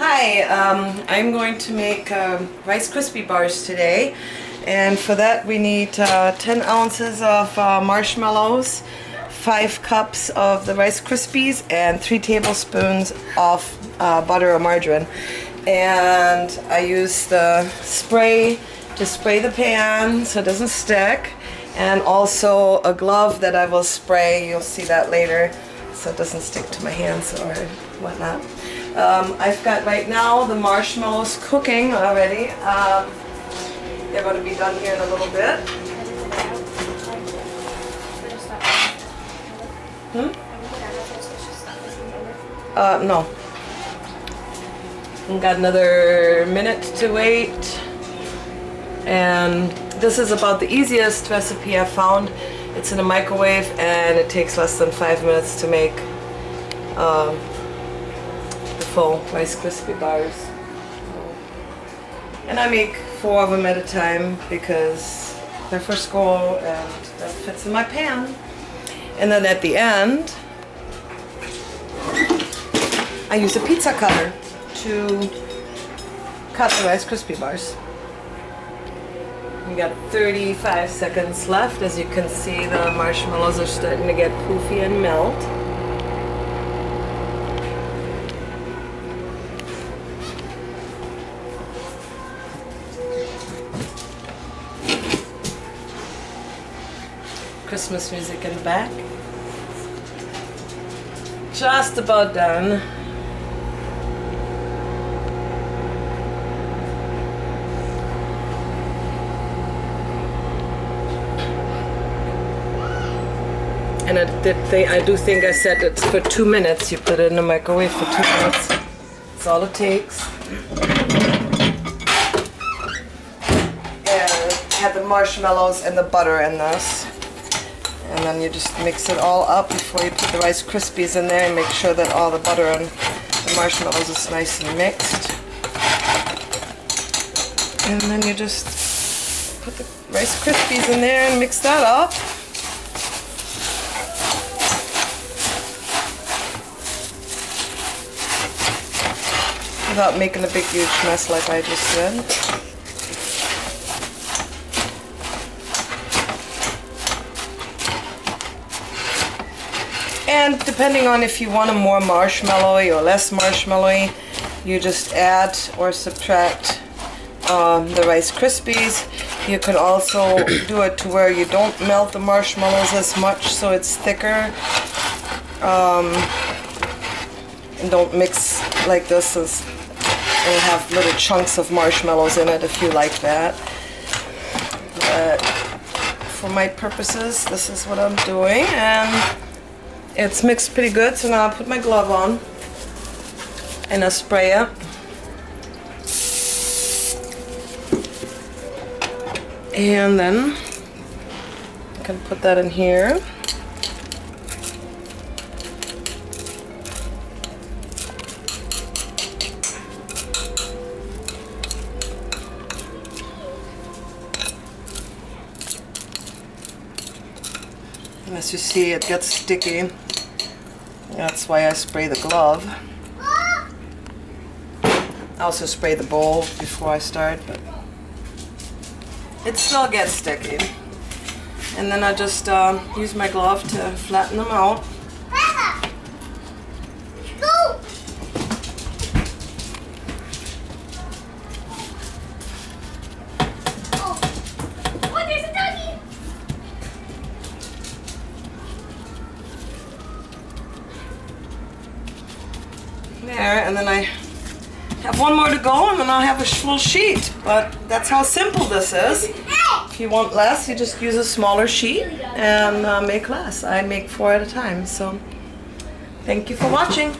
Hi, I'm going to make Rice Krispie bars today, and for that we need 10 ounces of marshmallows, 5 cups of the Rice Krispies, and 3 tablespoons of butter or margarine. And I use the spray to spray the pan so it doesn't stick, and also a glove that I will spray, you'll see that later, so it doesn't stick to my hands or whatnot. I've got right now the marshmallows cooking already. They're going to be done here in a little bit. No. We've got another minute to wait. And this is about the easiest recipe I've found. It's in a microwave and it takes less than 5 minutes to make the full Rice Krispie bars. And I make 4 of them at a time because they're for school and that fits in my pan. And then at the end, I use a pizza cutter to cut the Rice Krispie bars. We got 35 seconds left. As you can see, the marshmallows are starting to get poofy and melt. Christmas music in the back. Just about done. And I do think I said it's for 2 minutes. You put it in the microwave for 2 minutes. That's all it takes. And I had the marshmallows and the butter in this. And then you just mix it all up before you put the Rice Krispies in there and make sure that all the butter and the marshmallows is nice and mixed. And then you just put the Rice Krispies in there and mix that up. Without making a big huge mess like I just did. And depending on if you want them more marshmallowy or less marshmallowy, you just add or subtract the Rice Krispies. You can also do it to where you don't melt the marshmallows as much so it's thicker. And don't mix like this and have little chunks of marshmallows in it if you like that. But for my purposes, this is what I'm doing, and it's mixed pretty good, so now I'll put my glove on and I'll spray it. And then I can put that in here. And as you see, it gets sticky. That's why I spray the glove. I also spray the bowl before I start, but it still gets sticky. And then I just use my glove to flatten them out. There, and then I have one more to go, and then I'll have a full sheet. But that's how simple this is. If you want less, you just use a smaller sheet and make less. I make 4 at a time. So thank you for watching.